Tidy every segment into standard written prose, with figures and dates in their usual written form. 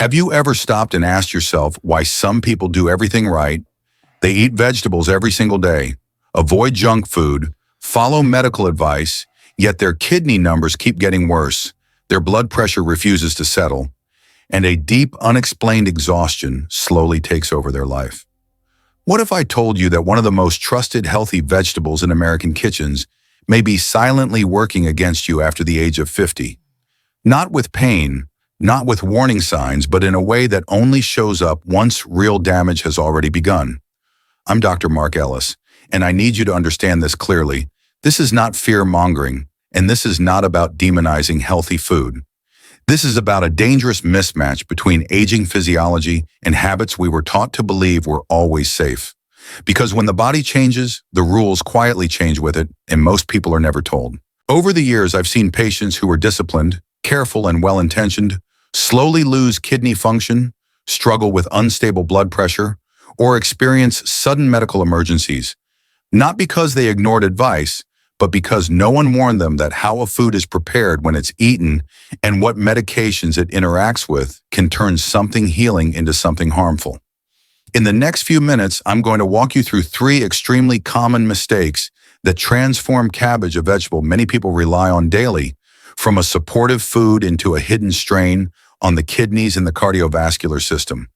Have you ever stopped and asked yourself why some people do everything right? They eat vegetables every single day, avoid junk food, follow medical advice, yet their kidney numbers keep getting worse, their blood pressure refuses to settle, and a deep, unexplained exhaustion slowly takes over their life. What if I told you that one of the most trusted healthy vegetables in American kitchens may be silently working against you after the age of 50? Not with pain, not with warning signs, but in a way that only shows up once real damage has already begun. I'm Dr. Mark Ellis, and I need you to understand this clearly. This is not fear-mongering, and this is not about demonizing healthy food. This is about a dangerous mismatch between aging physiology and habits we were taught to believe were always safe. Because when the body changes, the rules quietly change with it, and most people are never told. Over the years, I've seen patients who were disciplined, careful, and well-intentioned slowly lose kidney function, struggle with unstable blood pressure, or experience sudden medical emergencies, not because they ignored advice, but because no one warned them that how a food is prepared when it's eaten and what medications it interacts with can turn something healing into something harmful. In the next few minutes, I'm going to walk you through 3 extremely common mistakes that transform cabbage, a vegetable many people rely on daily, from a supportive food into a hidden strain on the kidneys and the cardiovascular system.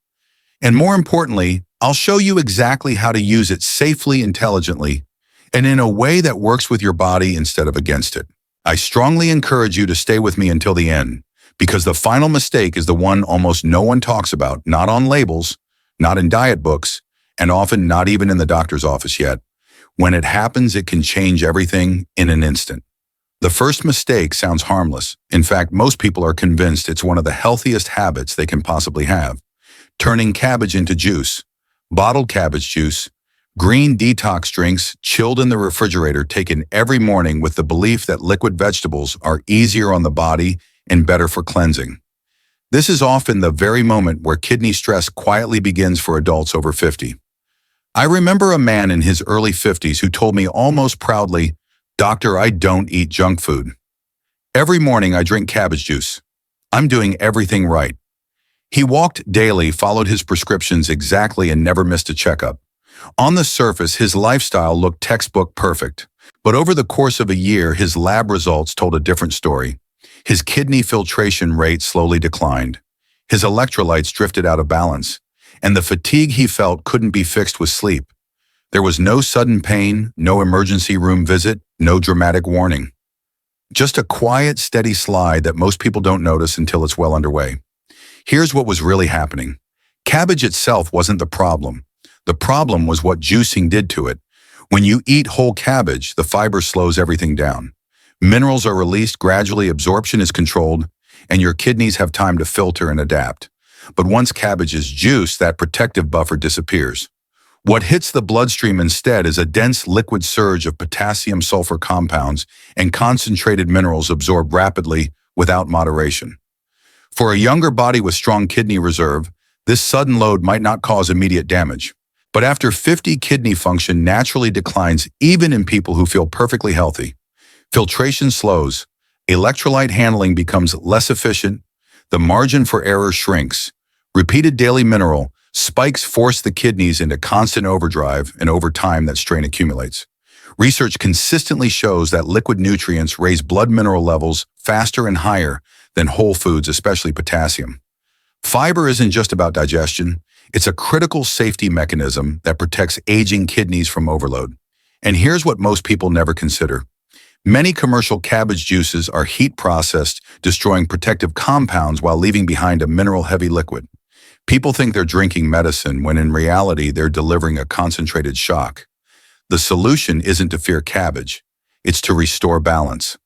And more importantly, I'll show you exactly how to use it safely, intelligently, and in a way that works with your body instead of against it. I strongly encourage you to stay with me until the end, because the final mistake is the one almost no one talks about, not on labels, not in diet books, and often not even in the doctor's office yet. When it happens, it can change everything in an instant. The first mistake sounds harmless. In fact, most people are convinced it's one of the healthiest habits they can possibly have. Turning cabbage into juice. Bottled cabbage juice, green detox drinks chilled in the refrigerator taken every morning with the belief that liquid vegetables are easier on the body and better for cleansing. This is often the very moment where kidney stress quietly begins for adults over 50. I remember a man in his early 50s who told me almost proudly, "Doctor, I don't eat junk food. Every morning I drink cabbage juice. I'm doing everything right." He walked daily, followed his prescriptions exactly, and never missed a checkup. On the surface, his lifestyle looked textbook perfect. But over the course of a year, his lab results told a different story. His kidney filtration rate slowly declined. His electrolytes drifted out of balance, and the fatigue he felt couldn't be fixed with sleep. There was no sudden pain, no emergency room visit, no dramatic warning. Just a quiet, steady slide that most people don't notice until it's well underway. Here's what was really happening. Cabbage itself wasn't the problem. The problem was what juicing did to it. When you eat whole cabbage, the fiber slows everything down. Minerals are released gradually, absorption is controlled, and your kidneys have time to filter and adapt. But once cabbage is juiced, that protective buffer disappears. What hits the bloodstream instead is a dense liquid surge of potassium-sulfur compounds and concentrated minerals absorbed rapidly without moderation. For a younger body with strong kidney reserve, this sudden load might not cause immediate damage. But after 50, kidney function naturally declines even in people who feel perfectly healthy. Filtration slows, electrolyte handling becomes less efficient, the margin for error shrinks. Repeated daily mineral spikes force the kidneys into constant overdrive, and over time that strain accumulates. Research consistently shows that liquid nutrients raise blood mineral levels faster and higher than whole foods, especially potassium. Fiber isn't just about digestion, it's a critical safety mechanism that protects aging kidneys from overload. And here's what most people never consider. Many commercial cabbage juices are heat processed, destroying protective compounds while leaving behind a mineral-heavy liquid. People think they're drinking medicine when in reality they're delivering a concentrated shock. The solution isn't to fear cabbage, it's to restore balance.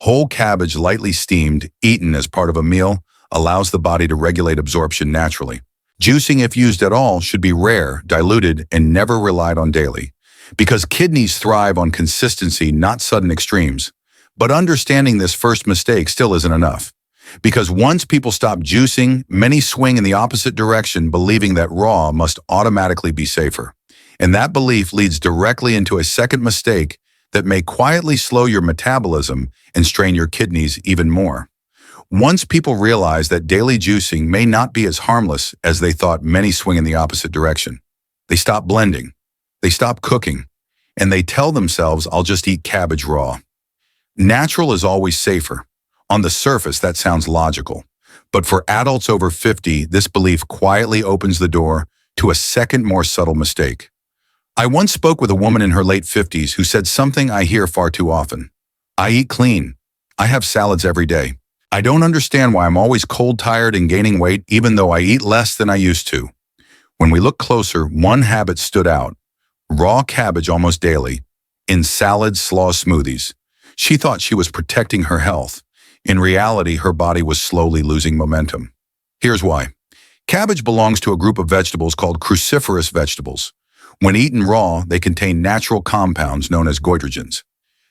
Whole cabbage, lightly steamed, eaten as part of a meal, allows the body to regulate absorption naturally. Juicing, if used at all, should be rare, diluted, and never relied on daily, because kidneys thrive on consistency, not sudden extremes. But understanding this first mistake still isn't enough. Because once people stop juicing, many swing in the opposite direction, believing that raw must automatically be safer. And that belief leads directly into a second mistake that may quietly slow your metabolism and strain your kidneys even more. Once people realize that daily juicing may not be as harmless as they thought, many swing in the opposite direction. They stop blending, they stop cooking, and they tell themselves, I'll just eat cabbage raw. Natural is always safer. On the surface, that sounds logical. But for adults over 50, this belief quietly opens the door to a second, more subtle mistake. I once spoke with a woman in her late 50s who said something I hear far too often. I eat clean. I have salads every day. I don't understand why I'm always cold, tired, and gaining weight, even though I eat less than I used to. When we looked closer, one habit stood out. Raw cabbage almost daily, in salads, slaw, smoothies. She thought she was protecting her health. In reality, her body was slowly losing momentum. Here's why. Cabbage belongs to a group of vegetables called cruciferous vegetables. When eaten raw, they contain natural compounds known as goitrogens.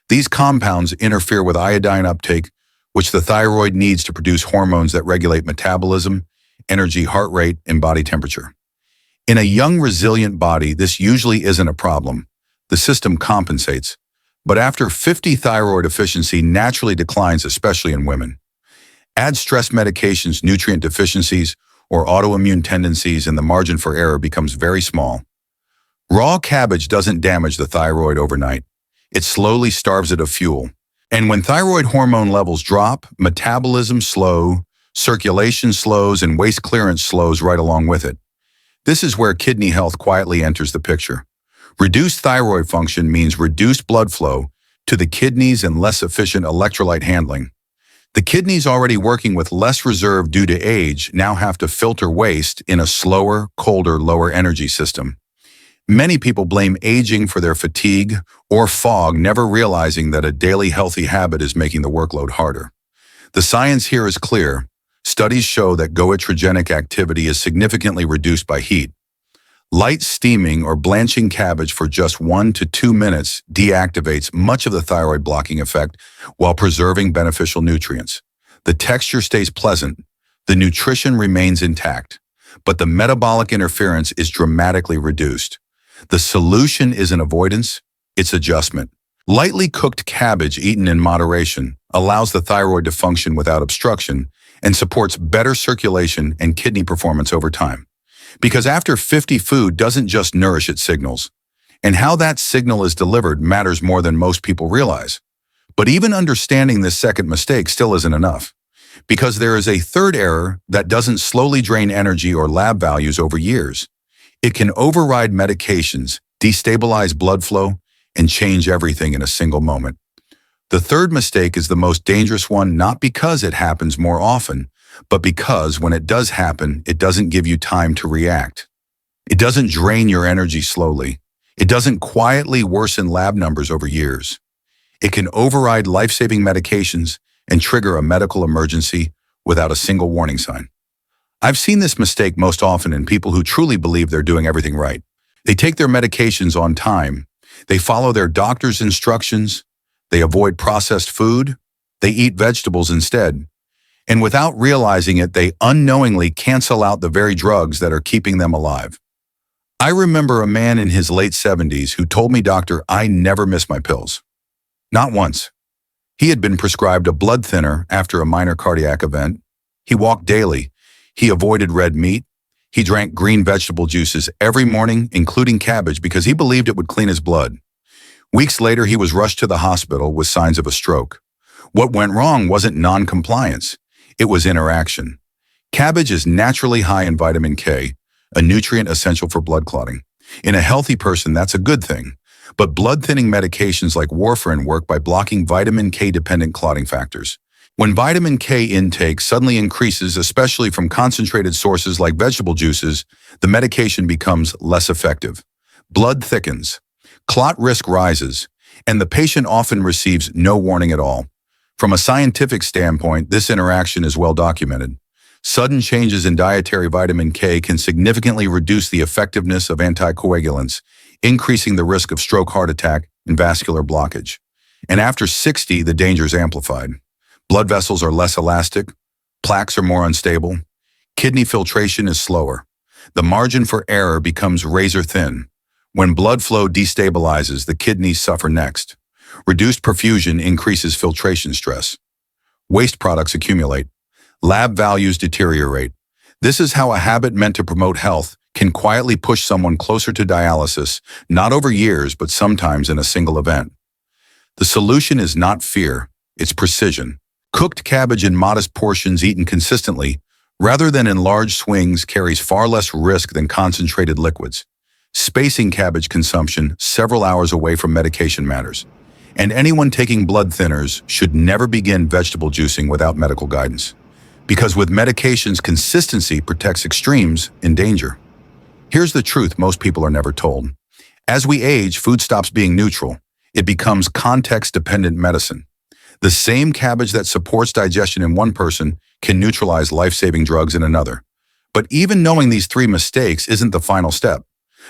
These compounds interfere with iodine uptake, which the thyroid needs to produce hormones that regulate metabolism, energy, heart rate, and body temperature. In a young, resilient body, this usually isn't a problem. The system compensates. But after 50, thyroid efficiency naturally declines, especially in women. Add stress medications, nutrient deficiencies, or autoimmune tendencies, and the margin for error becomes very small. Raw cabbage doesn't damage the thyroid overnight. It slowly starves it of fuel. And when thyroid hormone levels drop, metabolism slows, circulation slows, and waste clearance slows right along with it. This is where kidney health quietly enters the picture. Reduced thyroid function means reduced blood flow to the kidneys and less efficient electrolyte handling. The kidneys, already working with less reserve due to age, now have to filter waste in a slower, colder, lower energy system. Many people blame aging for their fatigue or fog, never realizing that a daily healthy habit is making the workload harder. The science here is clear. Studies show that goitrogenic activity is significantly reduced by heat. Light steaming or blanching cabbage for just 1 to 2 minutes deactivates much of the thyroid blocking effect while preserving beneficial nutrients. The texture stays pleasant, the nutrition remains intact, but the metabolic interference is dramatically reduced. The solution isn't avoidance, it's adjustment. Lightly cooked cabbage eaten in moderation allows the thyroid to function without obstruction and supports better circulation and kidney performance over time. Because after 50, food doesn't just nourish, it signals. And how that signal is delivered matters more than most people realize. But even understanding this second mistake still isn't enough. Because there is a third error that doesn't slowly drain energy or lab values over years. It can override medications, destabilize blood flow, and change everything in a single moment. The third mistake is the most dangerous one, not because it happens more often, but because when it does happen, it doesn't give you time to react. It doesn't drain your energy slowly. It doesn't quietly worsen lab numbers over years. It can override life-saving medications and trigger a medical emergency without a single warning sign. I've seen this mistake most often in people who truly believe they're doing everything right. They take their medications on time. They follow their doctor's instructions. They avoid processed food. They eat vegetables instead. And without realizing it, they unknowingly cancel out the very drugs that are keeping them alive. I remember a man in his late 70s who told me, "Doctor, I never miss my pills." Not once. He had been prescribed a blood thinner after a minor cardiac event. He walked daily. He avoided red meat. He drank green vegetable juices every morning, including cabbage, because he believed it would clean his blood. Weeks later, he was rushed to the hospital with signs of a stroke. What went wrong wasn't non-compliance. It was interaction. Cabbage is naturally high in vitamin K, a nutrient essential for blood clotting. In a healthy person, that's a good thing. But blood-thinning medications like warfarin work by blocking vitamin K-dependent clotting factors. When vitamin K intake suddenly increases, especially from concentrated sources like vegetable juices, the medication becomes less effective. Blood thickens, clot risk rises, and the patient often receives no warning at all. From a scientific standpoint, this interaction is well documented. Sudden changes in dietary vitamin K can significantly reduce the effectiveness of anticoagulants, increasing the risk of stroke, heart attack, and vascular blockage. And after 60, the danger is amplified. Blood vessels are less elastic, plaques are more unstable, kidney filtration is slower. The margin for error becomes razor thin. When blood flow destabilizes, the kidneys suffer next. Reduced perfusion increases filtration stress. Waste products accumulate. Lab values deteriorate. This is how a habit meant to promote health can quietly push someone closer to dialysis, not over years, but sometimes in a single event. The solution is not fear, it's precision. Cooked cabbage in modest portions eaten consistently, rather than in large swings, carries far less risk than concentrated liquids. Spacing cabbage consumption several hours away from medication matters. And anyone taking blood thinners should never begin vegetable juicing without medical guidance. Because with medications, consistency protects extremes in danger. Here's the truth most people are never told. As we age, food stops being neutral. It becomes context-dependent medicine. The same cabbage that supports digestion in one person can neutralize life-saving drugs in another. But even knowing these three mistakes isn't the final step,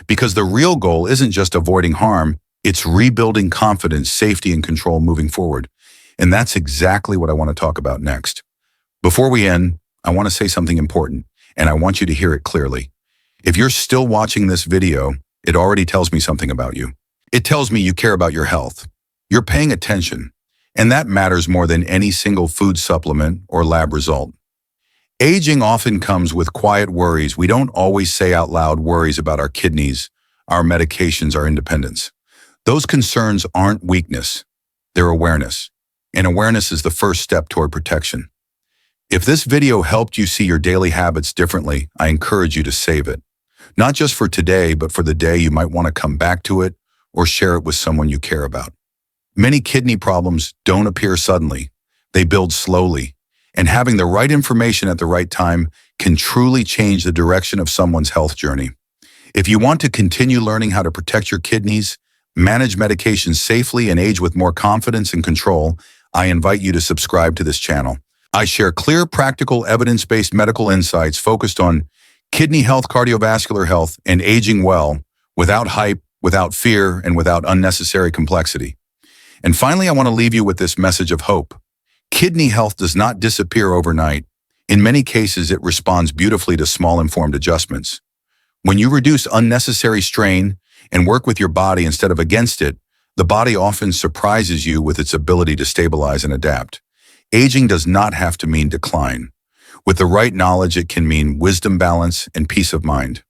because the real goal isn't just avoiding harm, it's rebuilding confidence, safety, and control moving forward. And that's exactly what I want to talk about next. Before we end, I want to say something important, and I want you to hear it clearly. If you're still watching this video, it already tells me something about you. It tells me you care about your health. You're paying attention, and that matters more than any single food supplement or lab result. Aging often comes with quiet worries we don't always say out loud, worries about our kidneys, our medications, our independence. Those concerns aren't weakness, they're awareness. And awareness is the first step toward protection. If this video helped you see your daily habits differently, I encourage you to save it. Not just for today, but for the day you might want to come back to it or share it with someone you care about. Many kidney problems don't appear suddenly. They build slowly. And having the right information at the right time can truly change the direction of someone's health journey. If you want to continue learning how to protect your kidneys, manage medications safely, and age with more confidence and control, I invite you to subscribe to this channel. I share clear, practical, evidence-based medical insights focused on kidney health, cardiovascular health, and aging well, without hype, without fear, and without unnecessary complexity. And finally, I want to leave you with this message of hope. Kidney health does not disappear overnight. In many cases, it responds beautifully to small informed adjustments. When you reduce unnecessary strain and work with your body instead of against it, the body often surprises you with its ability to stabilize and adapt. Aging does not have to mean decline. With the right knowledge, it can mean wisdom, balance, and peace of mind.